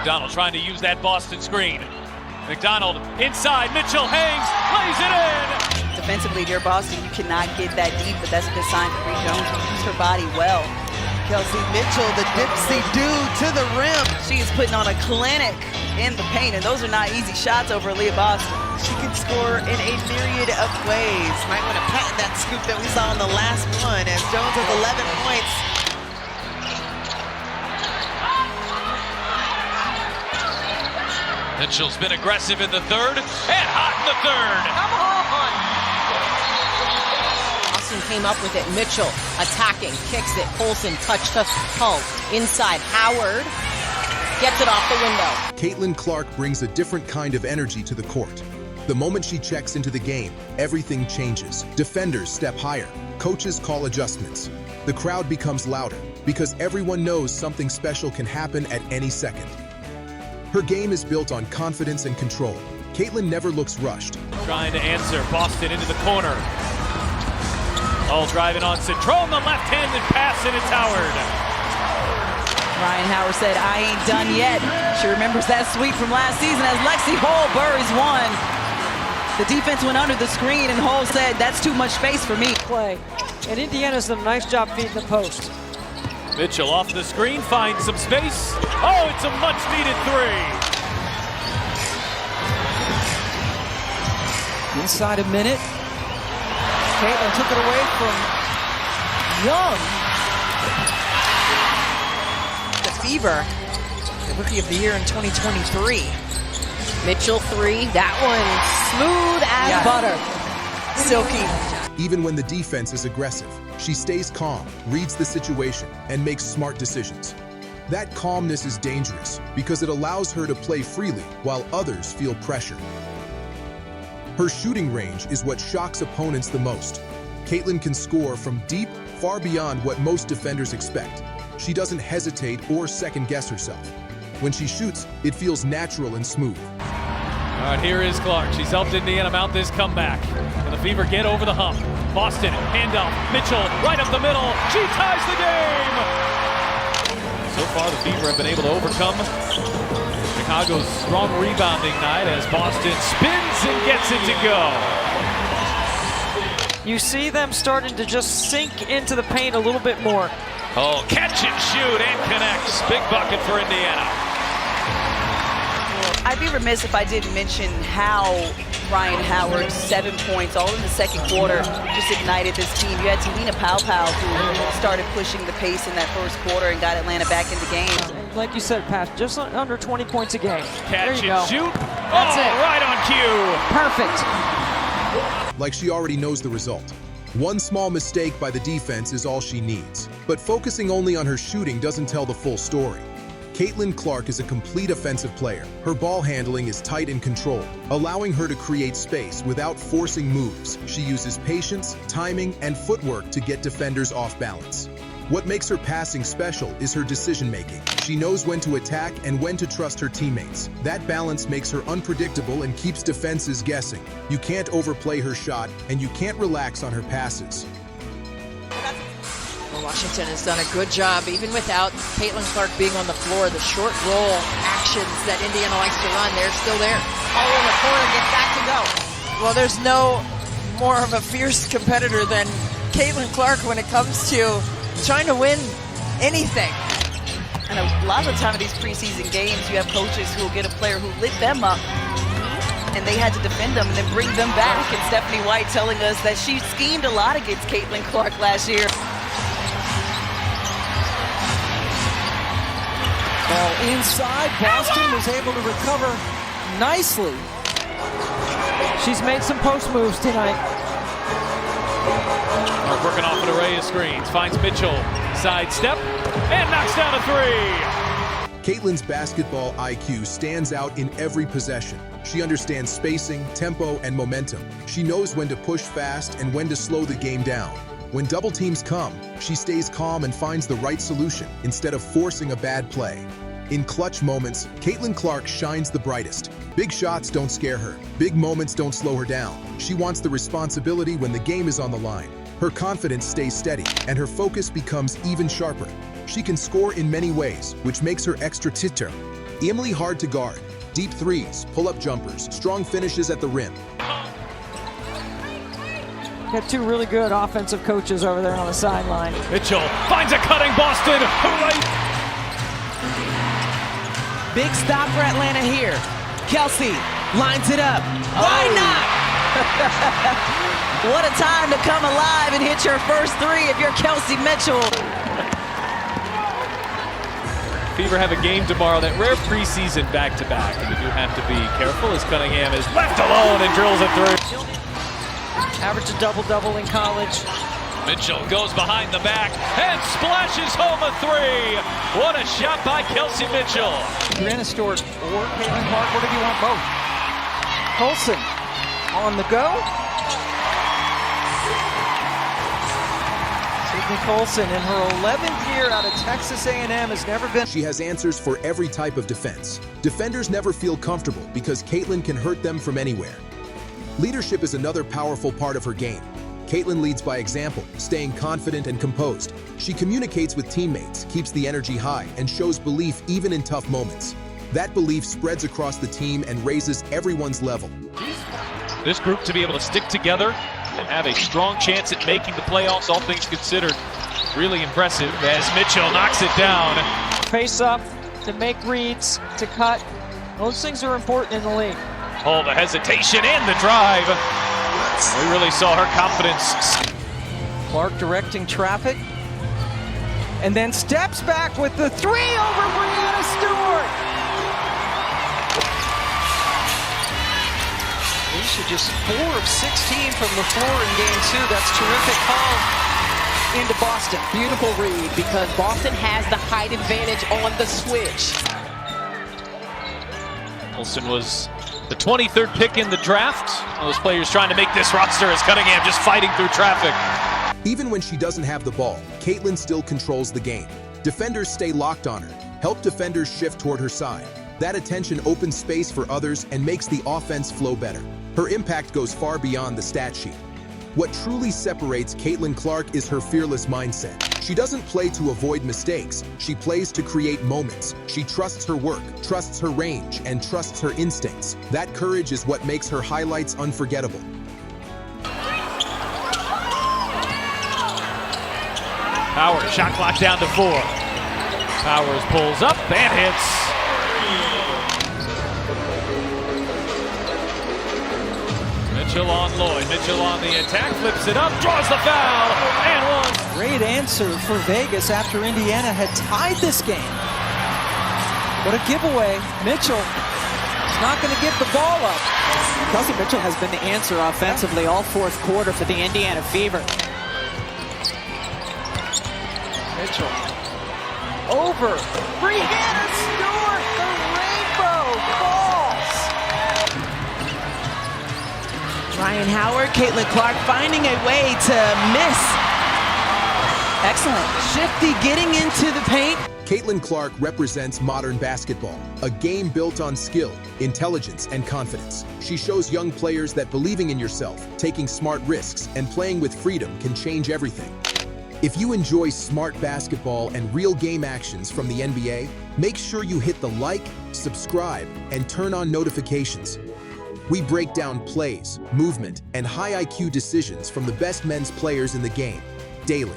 McDonald trying to use that Boston screen. McDonald inside, Mitchell hangs, lays it in! Defensively, dear Boston, you cannot get that deep, but that's a good sign for Bree Jones, who used her body well. Kelsey Mitchell, the dipsy dude to the rim. She is putting on a clinic in the paint, and those are not easy shots over Leah Boston. She can score in a myriad of ways. Might want to patent that scoop that we saw in the last one, as Jones has 11 points. Mitchell's been aggressive in the third, and hot in the third. Come on! Boston came up with it. Mitchell attacking, kicks it. Colson touch to Hull. Inside, Howard gets it off the window. Caitlin Clark brings a different kind of energy to the court. The moment she checks into the game, everything changes. Defenders step higher. Coaches call adjustments. The crowd becomes louder because everyone knows something special can happen at any second. Her game is built on confidence and control. Caitlin never looks rushed. Trying to answer, Boston into the corner. All driving on Citron, the left-handed pass, and it's Howard. Ryan Howard said, I ain't done yet. She remembers that sweep from last season as Lexi Hull buries one. The defense went under the screen, and Hull said, that's too much space for me. Play. And Indiana's done a nice job feeding the post. Mitchell off the screen, finds some space. Oh, it's a much-needed three. Inside a minute. Caitlin took it away from Young. The Fever, the Rookie of the Year in 2023. Mitchell three. That one smooth as butter. Silky. Even when the defense is aggressive, she stays calm, reads the situation, and makes smart decisions. That calmness is dangerous because it allows her to play freely while others feel pressure. Her shooting range is what shocks opponents the most. Caitlin can score from deep, far beyond what most defenders expect. She doesn't hesitate or second-guess herself. When she shoots, it feels natural and smooth. All right, here is Clark. She's helped Indiana mount this comeback. And the Fever get over the hump. Boston, handoff, Mitchell, right up the middle. She ties the game! So far, the Fever have been able to overcome Chicago's strong rebounding night as Boston spins and gets it to go. You see them starting to just sink into the paint a little bit more. Oh, catch and shoot and connects. Big bucket for Indiana. I'd be remiss if I didn't mention how Ryan Howard's 7 points, all in the second quarter, just ignited this team. You had Talina Powell who started pushing the pace in that first quarter and got Atlanta back in the game. Like you said, Pat, just under 20 points a game. Catch and go. shoot. That's it. Right on cue. Perfect. Like she already knows the result. One small mistake by the defense is all she needs. But focusing only on her shooting doesn't tell the full story. Caitlin Clark is a complete offensive player. Her ball handling is tight and controlled, allowing her to create space without forcing moves. She uses patience, timing, and footwork to get defenders off balance. What makes her passing special is her decision-making. She knows when to attack and when to trust her teammates. That balance makes her unpredictable and keeps defenses guessing. You can't overplay her shot, and you can't relax on her passes. Well, Washington has done a good job, even without Caitlin Clark being on the floor. The short roll actions that Indiana likes to run, they're still there. All in the corner, get back to go. Well, there's no more of a fierce competitor than Caitlin Clark when it comes to trying to win anything. And a lot of the time in these preseason games, you have coaches who will get a player who lit them up, and they had to defend them and then bring them back. And Stephanie White telling us that she schemed a lot against Caitlin Clark last year. Ball inside. Boston was able to recover nicely. She's made some post moves tonight. Clark working off an array of screens. Finds Mitchell. Sidestep. And knocks down a three. Caitlin's basketball IQ stands out in every possession. She understands spacing, tempo, and momentum. She knows when to push fast and when to slow the game down. When double teams come, she stays calm and finds the right solution instead of forcing a bad play. In clutch moments, Caitlin Clark shines the brightest. Big shots don't scare her. Big moments don't slow her down. She wants the responsibility when the game is on the line. Her confidence stays steady, and her focus becomes even sharper. She can score in many ways, which makes her extra titter. Emily hard to guard. Deep threes, pull-up jumpers, strong finishes at the rim. Got two really good offensive coaches over there on the sideline. Mitchell finds a cutting Boston. Big stop for Atlanta here. Kelsey lines it up. Why not? What a time to come alive and hit your first three if you're Kelsey Mitchell. Fever have a game tomorrow, that rare preseason back-to-back, and they do have to be careful as Cunningham is left alone and drills a three. Averaged a double-double in college. Mitchell goes behind the back and splashes home a three. What a shot by Kelsey Mitchell. Brianna Stewart or Caitlin Clark, what do you want both? Colson on the go. Sydney Colson in her 11th year out of Texas A&M has never been. She has answers for every type of defense. Defenders never feel comfortable because Caitlin can hurt them from anywhere. Leadership is another powerful part of her game. Caitlin leads by example, staying confident and composed. She communicates with teammates, keeps the energy high, and shows belief even in tough moments. That belief spreads across the team and raises everyone's level. This group to be able to stick together and have a strong chance at making the playoffs, all things considered, really impressive as Mitchell knocks it down. Face up, to make reads, to cut. Those things are important in the league. Oh, the hesitation and the drive. We really saw her confidence. Clark directing traffic. And then steps back with the three over Brianna Stewart. Alicia just 4 of 16 from the floor in game 2. That's terrific call into Boston. Beautiful read because Boston has the height advantage on the switch. Wilson was the 23rd pick in the draft. One of those players trying to make this roster as Cunningham just fighting through traffic. Even when she doesn't have the ball, Caitlin still controls the game. Defenders stay locked on her, help defenders shift toward her side. That attention opens space for others and makes the offense flow better. Her impact goes far beyond the stat sheet. What truly separates Caitlin Clark is her fearless mindset. She doesn't play to avoid mistakes. She plays to create moments. She trusts her work, trusts her range, and trusts her instincts. That courage is what makes her highlights unforgettable. Powers, shot clock down to 4. Powers pulls up and hits. Mitchell on Lloyd. Mitchell on the attack, flips it up, draws the foul, and one. Great answer for Vegas after Indiana had tied this game. What a giveaway. Mitchell is not going to get the ball up. Kelsey Mitchell has been the answer offensively all fourth quarter for the Indiana Fever. Mitchell over Brianna Stewart, the rainbow falls. Ryan Howard, Caitlin Clark finding a way to miss. Excellent. Shifty getting into the paint. Caitlin Clark represents modern basketball, a game built on skill, intelligence, and confidence. She shows young players that believing in yourself, taking smart risks, and playing with freedom can change everything. If you enjoy smart basketball and real game actions from the NBA, make sure you hit the like, subscribe, and turn on notifications. We break down plays, movement, and high IQ decisions from the best men's players in the game, daily.